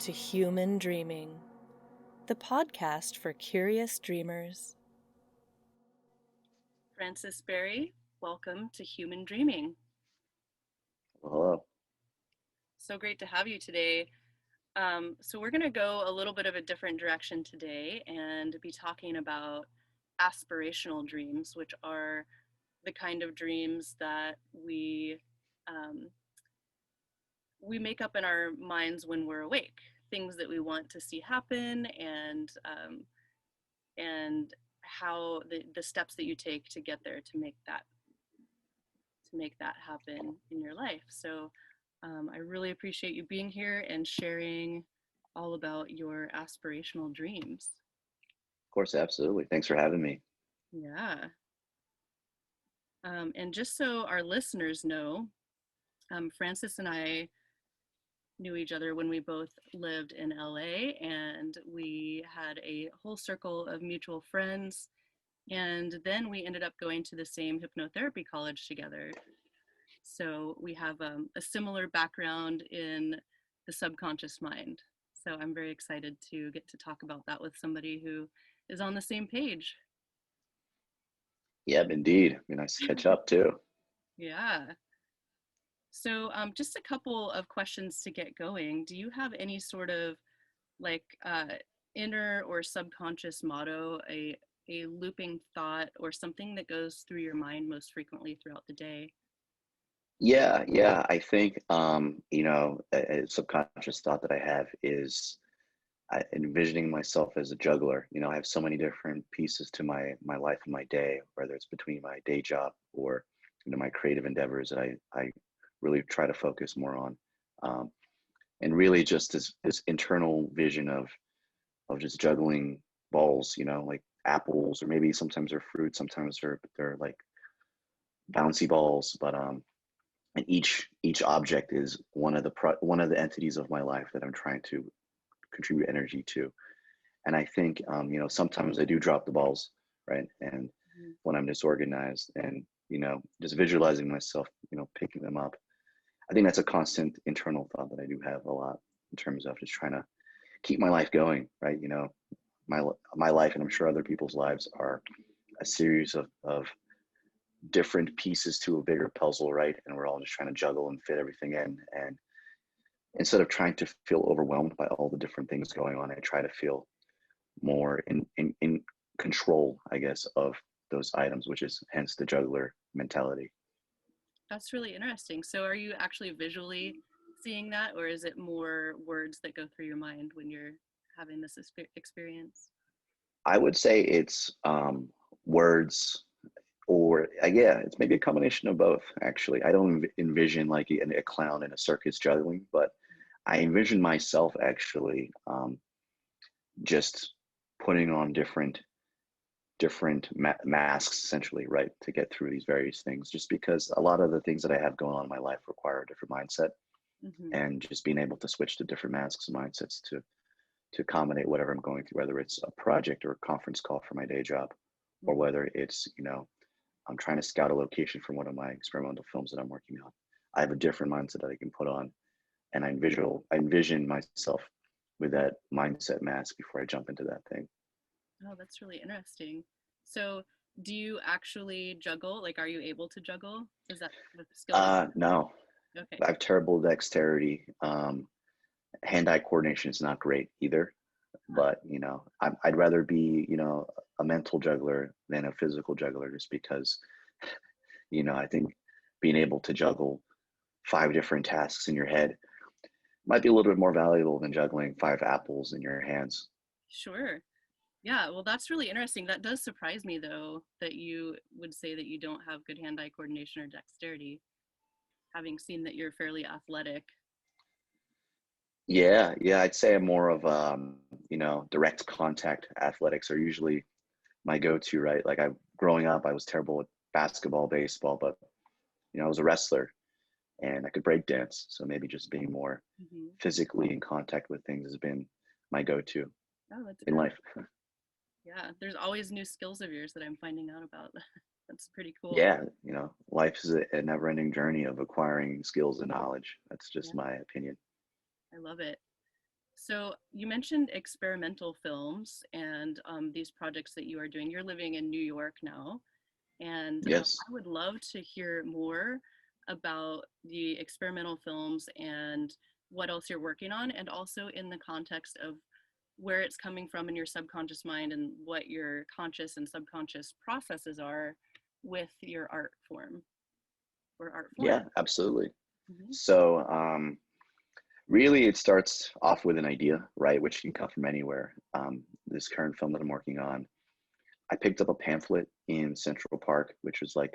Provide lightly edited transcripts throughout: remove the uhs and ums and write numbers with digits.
to Human Dreaming, the podcast for curious dreamers. Francis Berry, welcome to Human Dreaming. Hello. So great to have you today. So we're going to go a little bit of a different direction today and be talking about aspirational dreams, which are the kind of dreams that we make up in our minds when we're awake, things that we want to see happen, and how the steps that you take to get there to make that happen in your life. So I really appreciate you being here and sharing all about your aspirational dreams. Of course, absolutely. Thanks for having me. Yeah. And just so our listeners know, Francis and I knew each other when we both lived in LA, and we had a whole circle of mutual friends. And then we ended up going to the same hypnotherapy college together. So we have a similar background in the subconscious mind. So I'm very excited to get to talk about that with somebody who is on the same page. Yep, indeed. Be nice to catch up too. Yeah. So just a couple of questions to get going. Do you have any sort of like inner or subconscious motto, a looping thought, or something that goes through your mind most frequently throughout the day? Yeah. I think a subconscious thought that I have is envisioning myself as a juggler. I have so many different pieces to my life and my day, whether it's between my day job or my creative endeavors that I really try to focus more on. And really just this internal vision of just juggling balls, like apples, or maybe sometimes they're fruit, sometimes they're like bouncy balls, but and each object is one of the entities of my life that I'm trying to contribute energy to. And I think sometimes I do drop the balls, right? And Mhm. when I'm disorganized, and just visualizing myself picking them up, I think that's a constant internal thought that I do have a lot, in terms of just trying to keep my life going, right? My life, and I'm sure other people's lives, are a series of different pieces to a bigger puzzle, right? And we're all just trying to juggle and fit everything in. And instead of trying to feel overwhelmed by all the different things going on, I try to feel more in control, I guess, of those items, which is hence the juggler mentality. That's really interesting. So are you actually visually seeing that, or is it more words that go through your mind when you're having this experience? I would say it's words, or yeah, it's maybe a combination of both. Actually, I don't envision like a clown in a circus juggling, but I envision myself actually just putting on different masks, essentially, right, to get through these various things, just because a lot of the things that I have going on in my life require a different mindset, Mm-hmm. and just being able to switch to different masks and mindsets to accommodate whatever I'm going through, whether it's a project or a conference call for my day job, or Mm-hmm. whether it's I'm trying to scout a location for one of my experimental films that I'm working on. I have a different mindset that I can put on, and I envision myself with that mindset mask before I jump into that thing. Oh, that's really interesting. So, do you actually juggle? Like, are you able to juggle? Is that a skill that No, you have? Okay. I have terrible dexterity. Hand-eye coordination is not great either. Huh. But I'd rather be a mental juggler than a physical juggler, just because I think being able to juggle five different tasks in your head might be a little bit more valuable than juggling five apples in your hands. Sure. Yeah, well, that's really interesting. That does surprise me, though, that you would say that you don't have good hand-eye coordination or dexterity, having seen that you're fairly athletic. Yeah, I'd say I'm more of direct contact athletics are usually my go-to, right? Like, I growing up, I was terrible at basketball, baseball, but I was a wrestler and I could break dance. So maybe just being more Hmm. physically in contact with things has been my go-to Oh, that's in interesting. life. Yeah, there's always new skills of yours that I'm finding out about. That's pretty cool. Yeah, life is a never-ending journey of acquiring skills and knowledge. That's Yeah, just my opinion. I love it. So you mentioned experimental films and these projects that you are doing. You're living in New York now, and Yes. I would love to hear more about the experimental films and what else you're working on, and also in the context of where it's coming from in your subconscious mind and what your conscious and subconscious processes are with your art form or art form. Yeah, absolutely. Hmm. So, really, it starts off with an idea, right, which can come from anywhere. This current film that I'm working on, I picked up a pamphlet in Central Park, which was like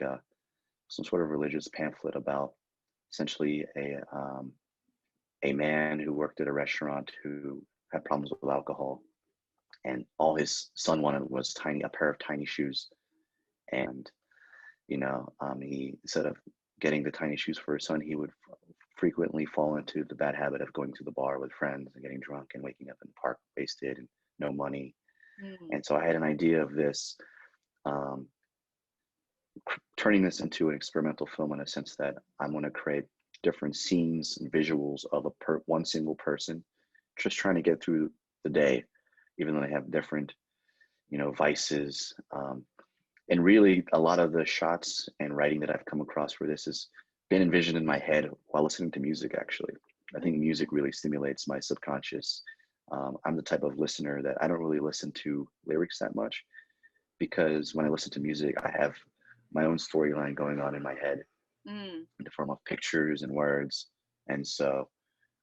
some sort of religious pamphlet about essentially a man who worked at a restaurant who had problems with alcohol, and all his son wanted was a pair of tiny shoes. And he, instead of getting the tiny shoes for his son, he would frequently fall into the bad habit of going to the bar with friends and getting drunk and waking up in the park wasted and no money. Mm. And so I had an idea of this, um, turning this into an experimental film in a sense that I'm going to create different scenes and visuals of one single person just trying to get through the day, even though they have different, vices. And really, a lot of the shots and writing that I've come across for this has been envisioned in my head while listening to music, actually. I think music really stimulates my subconscious. I'm the type of listener that I don't really listen to lyrics that much because when I listen to music, I have my own storyline going on in my head Mm. in the form of pictures and words. And so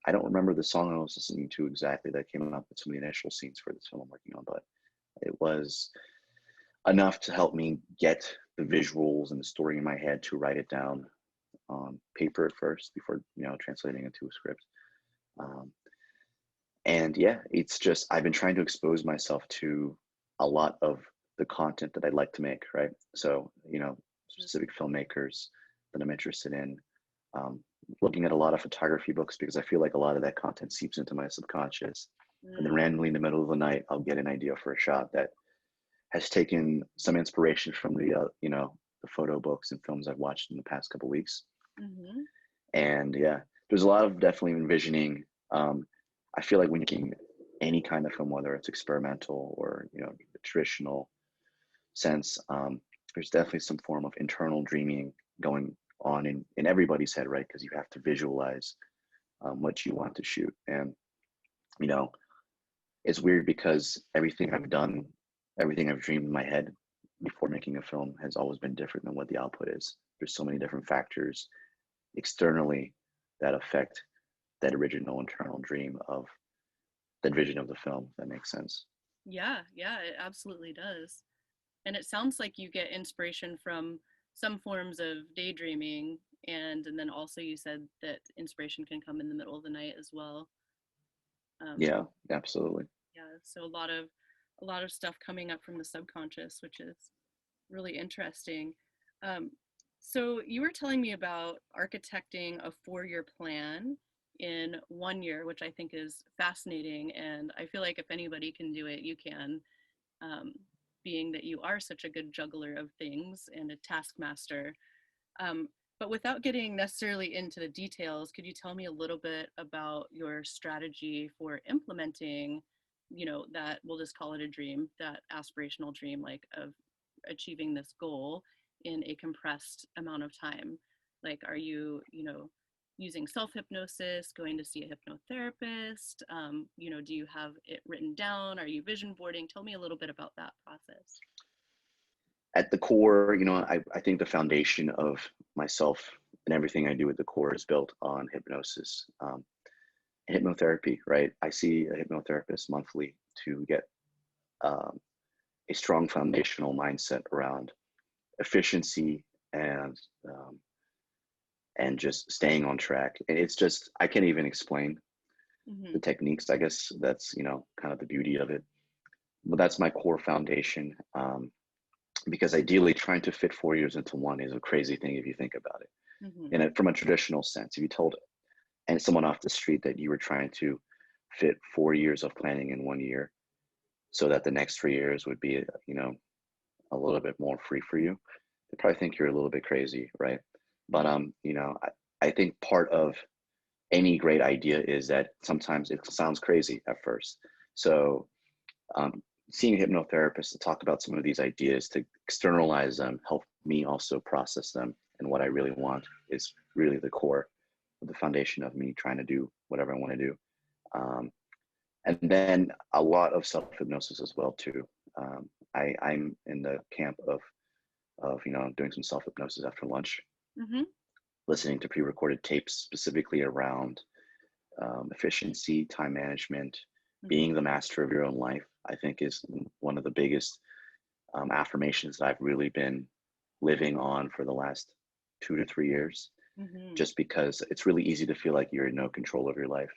I don't remember the song I was listening to exactly that came up with some of the initial scenes for this film I'm working on, but it was enough to help me get the visuals and the story in my head to write it down on paper at first before translating into a script. Um, and yeah, it's just I've been trying to expose myself to a lot of the content that I'd like to make, right? So specific filmmakers that I'm interested in. Um, Looking at a lot of photography books because I feel like a lot of that content seeps into my subconscious. And then Mm. randomly in the middle of the night, I'll get an idea for a shot that has taken some inspiration from the photo books and films I've watched in the past couple weeks. Mm-hmm. And yeah, there's a lot of definitely envisioning. I feel like when you're making any kind of film, whether it's experimental or the traditional sense, there's definitely some form of internal dreaming going on in everybody's head, right? Because you have to visualize what you want to shoot, and you know it's weird because everything I've dreamed in my head before making a film has always been different than what the output is. There's so many different factors externally that affect that original internal dream of that vision of the film, if that makes sense. Yeah, yeah, it absolutely does. And it sounds like you get inspiration from some forms of daydreaming, and then also you said that inspiration can come in the middle of the night as well. Um, Yeah, absolutely. yeah, so a lot of stuff coming up from the subconscious, which is really interesting. Um, so you were telling me about architecting a 4-year plan in 1 year, which I think is fascinating. And I feel like if anybody can do it, you can, um, being that you are such a good juggler of things and a taskmaster. Um, but without getting necessarily into the details, could you tell me a little bit about your strategy for implementing, that we'll just call it a dream, that aspirational dream, like of achieving this goal in a compressed amount of time? Like, are you, using self hypnosis, going to see a hypnotherapist? Do you have it written down? Are you vision boarding? Tell me a little bit about that process. At the core, I think the foundation of myself and everything I do at the core is built on hypnosis, hypnotherapy, right? I see a hypnotherapist monthly to get um, a strong foundational mindset around efficiency and um, and just staying on track. And it's just I can't even explain Mm-hmm. the techniques. I guess that's kind of the beauty of it. But that's my core foundation. Because ideally, trying to fit 4 years into one is a crazy thing if you think about it. Mm-hmm. From a traditional sense, if you told and someone off the street that you were trying to fit 4 years of planning in 1 year, so that the next 3 years would be a little bit more free for you, they probably think you're a little bit crazy, right? But Mm-hmm. I think part of any great idea is that sometimes it sounds crazy at first. So um, seeing a hypnotherapist to talk about some of these ideas, to externalize them, help me also process them. And what I really want is really the core, the foundation of me trying to do whatever I want to do. Um, and then a lot of self hypnosis as well too. I'm in the camp of doing some self hypnosis after lunch, Mm-hmm. listening to pre-recorded tapes specifically around efficiency, time management, Mm-hmm. being the master of your own life. I think is one of the biggest affirmations that I've really been living on for the last 2 to 3 years, Mm-hmm. just because it's really easy to feel like you're in no control of your life.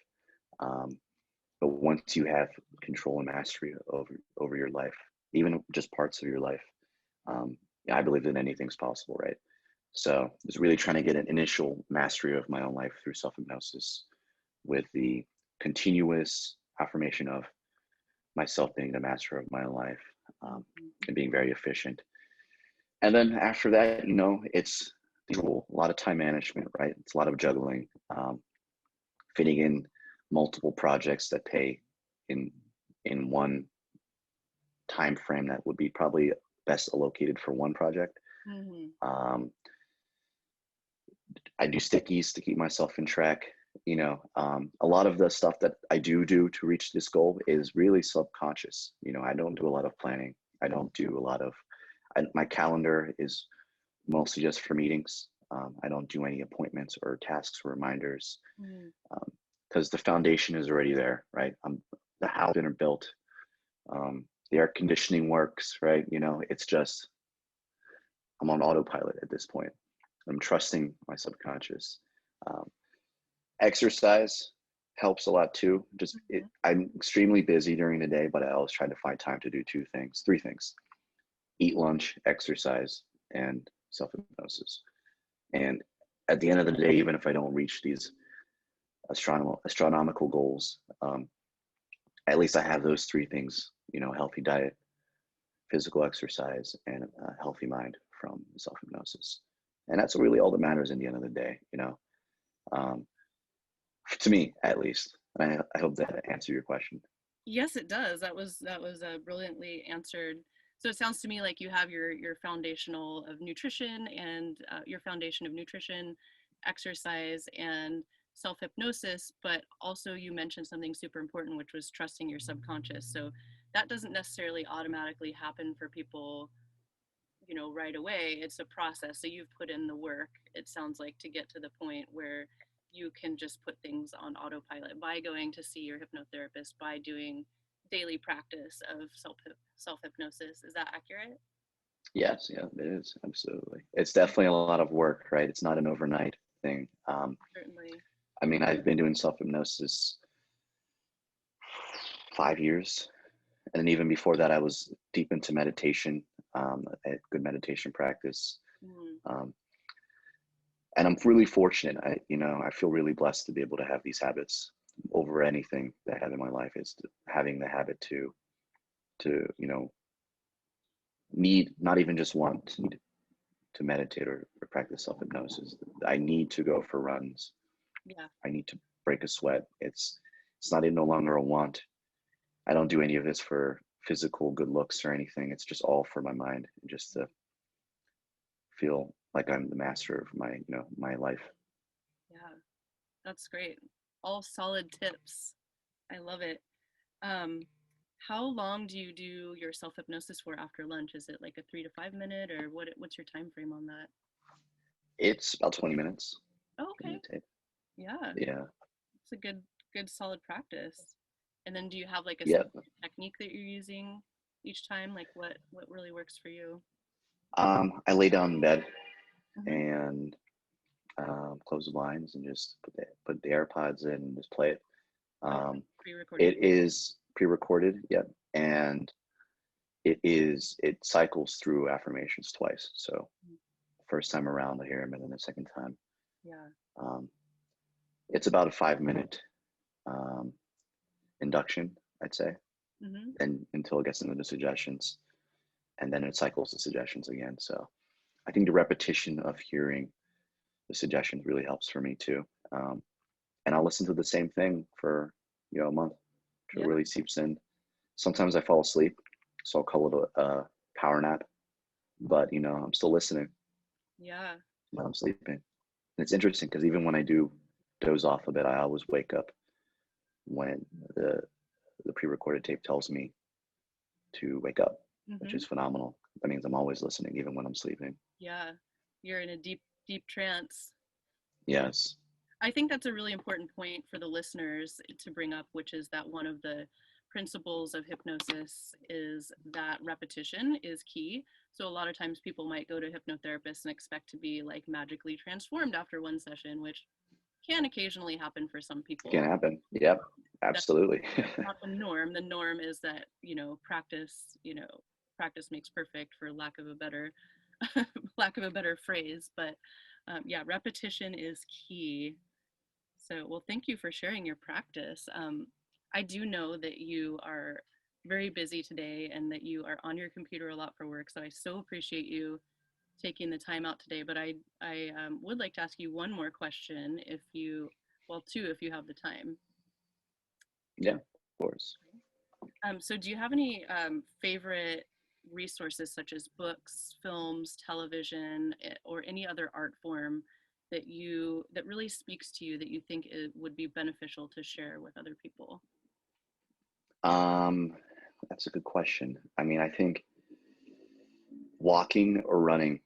Um, but once you have control and mastery over your life, even just parts of your life, yeah, I believe that anything's possible, right? So I was really trying to get an initial mastery of my own life through self hypnosis with the continuous affirmation of myself being the master of my own life, Mm-hmm. and being very efficient. And then after that, it's a lot of time management, right? It's a lot of juggling, fitting in multiple projects that pay in one time frame that would be probably best allocated for one project. Mm-hmm. Um, I do stickies to keep myself in track. A lot of the stuff that I do to reach this goal is really subconscious. I don't do a lot of planning. I don't do a lot of, my calendar is mostly just for meetings. I don't do any appointments or tasks or reminders, Mm-hmm. because the foundation is already there, right? The house is built. The air conditioning works, right? It's just I'm on autopilot at this point. I'm trusting my subconscious. Um, Exercise helps a lot too. I'm extremely busy during the day, but I always try to find time to do three things: eat lunch, exercise, and self hypnosis. And at the end of the day, even if I don't reach these astronomical goals, at least I have those three things. Healthy diet, physical exercise, and a healthy mind from self hypnosis. And that's really all that matters in the end of the day. Um, to me at least. And I hope that answered your question. Yes, it does. That was brilliantly answered. So it sounds to me like you have your foundational of nutrition and your foundation of nutrition, exercise, and self hypnosis. But also, you mentioned something super important, which was trusting your subconscious. So that doesn't necessarily automatically happen for people, right away. It's a process. So you've put in the work, it sounds like, to get to the point where you can just put things on autopilot by going to see your hypnotherapist, by doing daily practice of self hypnosis. Is that accurate? Yes, yeah, it is absolutely. It's definitely a lot of work, right? It's not an overnight thing. Certainly. I mean, I've been doing self hypnosis 5 years, and even before that, I was deep into meditation, a good meditation practice. Mm, Um, and I'm really fortunate. I feel really blessed to be able to have these habits over anything that I have in my life. Is having the habit to need, not even just want, need to meditate or practice self hypnosis. I need to go for runs. yeah. I need to break a sweat. It's not no longer a want. I don't do any of this for physical good looks or anything. It's just all for my mind, just to feel like I'm the master of my life. Yeah. That's great. All solid tips. I love it. Um, how long do you do your self hypnosis for after lunch? Is it like a 3 to 5 minute, or what's your time frame on that? It's about 20 minutes Oh, to okay. meditate. Yeah. Yeah, It's a good solid practice. And then do you have like a yeah. specific technique that you're using each time? Like what really works for you? I lay down in bed Hmm. and close the blinds and just put the AirPods in and just play it. Okay. Um, Pre-recorded. it is pre-recorded, yep, and it cycles through affirmations twice. So Mhm. first time around I hear them, and then the second time. Yeah. Um, it's about a 5 minute um, induction, I'd say, Hmm. and until it gets into the suggestions, and then it cycles the suggestions again. So I think the repetition of hearing the suggestions really helps for me too. Um, and I'll listen to the same thing for, a month till it Yeah. really seeps in. Sometimes I fall asleep, so I'll call it a power nap, but I'm still listening Yeah. while I'm sleeping. And it's interesting because even when I do doze off a bit, I always wake up when the pre-recorded tape tells me to wake up, which Hmm. is phenomenal. That means I'm always listening, even when I'm sleeping. Yeah. You're in a deep, deep trance. Yes. I think that's a really important point for the listeners to bring up, which is that one of the principles of hypnosis is that repetition is key. So a lot of times people might go to hypnotherapists and expect to be like magically transformed after one session, which can occasionally happen for some Can people. happen. Yep. That's Absolutely. not the norm. The norm is that, practice makes perfect, for lack of a better lack of a better phrase. But yeah, repetition is key. So, well, thank you for sharing your practice. I do know that you are very busy today and that you are on your computer a lot for work. So I so appreciate you taking the time out today. But I would like to ask you one more question, well, two, if you have the time. Yeah, of course. So do you have any favorite resources such as books, films, television, or any other art form that really speaks to you that you think it would be beneficial to share with other people? Um, that's a good question. I mean, I think walking or running.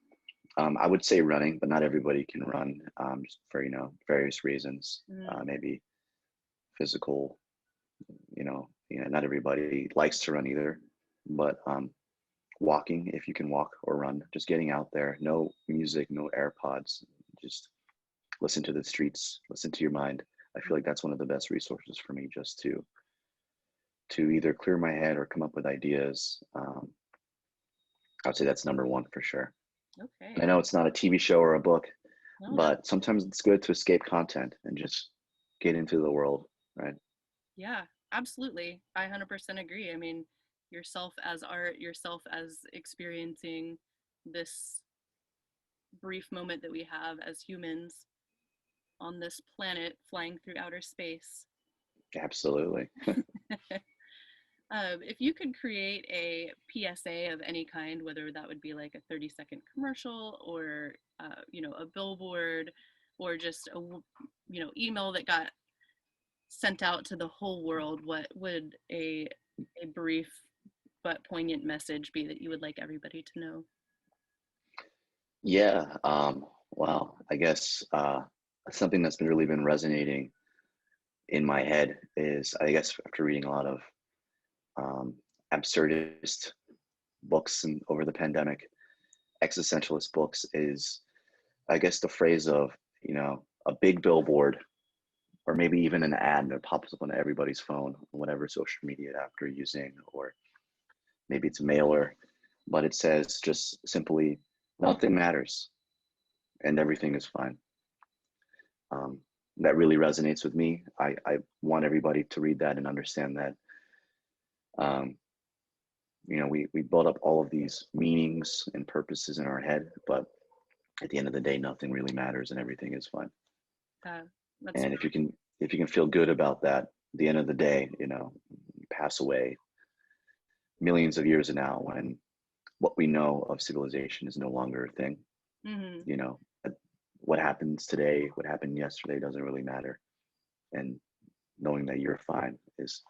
I would say running, but not everybody can run, just for various reasons. Mm, Maybe physical. Not everybody likes to run either. But walking, if you can walk or run, just getting out there. No music, no AirPods. Just listen to the streets. Listen to your mind. I feel like that's one of the best resources for me, just to either clear my head or come up with ideas. I would say that's number one for sure. And I okay. know it's not a TV show or a book, No, no. but sometimes it's good to escape content and just get into the world, right? Yeah, absolutely. I 100% agree. I mean, yourself as art, yourself as experiencing this brief moment that we have as humans on this planet flying through outer space. Absolutely. If you could create a PSA of any kind, whether that would be like a 30-second commercial or, a billboard or just email that got sent out to the whole world, what would a brief but poignant message be that you would like everybody to know? Yeah. Wow. I guess something that's really been resonating in my head is, I guess, after reading a lot of um, absurdist books and over the pandemic, existentialist books, is, I guess, the phrase of, a big billboard or maybe even an ad that pops up on everybody's phone, whatever social media app they're using, or maybe it's a mailer, but it says just simply, nothing matters and everything is fine. Um, that really resonates with me. I want everybody to read that and understand that, um, we build up all of these meanings and purposes in our head, but at the end of the day, nothing really matters and everything is fine. Uh, that's And if you can feel good about that, at the end of the day, you pass away millions of years now when what we know of civilization is no longer a thing. mm-hmm. You know, what happens today, what happened yesterday doesn't really matter. And knowing that you're fine is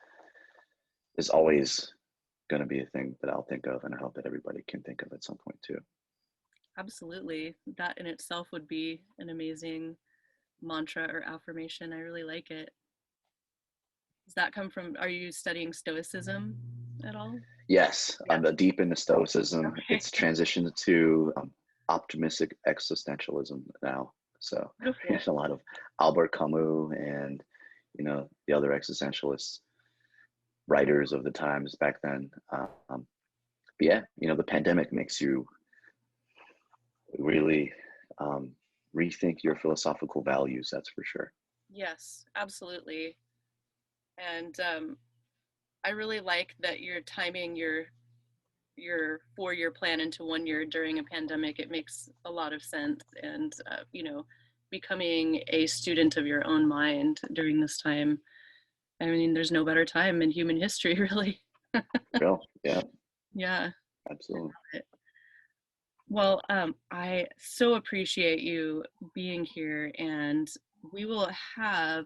always going to be a thing that I'll think of, and I hope that everybody can think of at some point too. Absolutely. That in itself would be an amazing mantra or affirmation. I really like it. Does that come from, are you studying Stoicism at all? Yes, Yeah. I'm deep into Stoicism. Okay. It's transitioned to optimistic existentialism now. So Beautiful. there's a lot of Albert Camus and the other existentialists, writers of the times back then. But yeah, the pandemic makes you really um, rethink your philosophical values. That's for sure. Yes, absolutely. And I really like that you're timing your 4-year plan into 1 year during a pandemic. It makes a lot of sense, and becoming a student of your own mind during this time. I mean, there's no better time in human history, really. Real. Yeah, Yeah. absolutely. Well, I so appreciate you being here, and we will have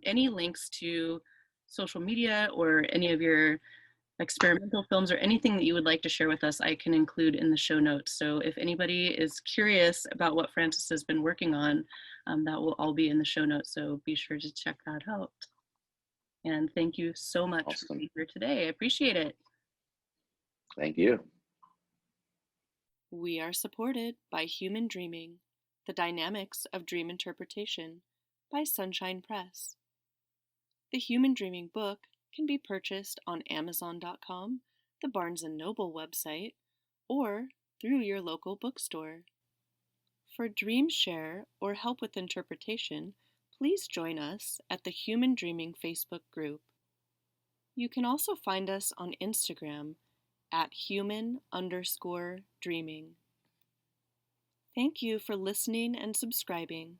any links to social media or any of your experimental films or anything that you would like to share with us, I can include in the show notes. So if anybody is curious about what Francis has been working on, that will all be in the show notes. So be sure to check that out. And thank you so much for Awesome. being here today. I appreciate it. Thank you. We are supported by Human Dreaming, The Dynamics of Dream Interpretation by Sunshine Press. The Human Dreaming book can be purchased on Amazon.com, the Barnes & Noble website, or through your local bookstore. For Dream Share or help with interpretation, please join us at the Human Dreaming Facebook group. You can also find us on Instagram at human_dreaming. Thank you for listening and subscribing,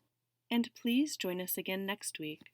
and please join us again next week.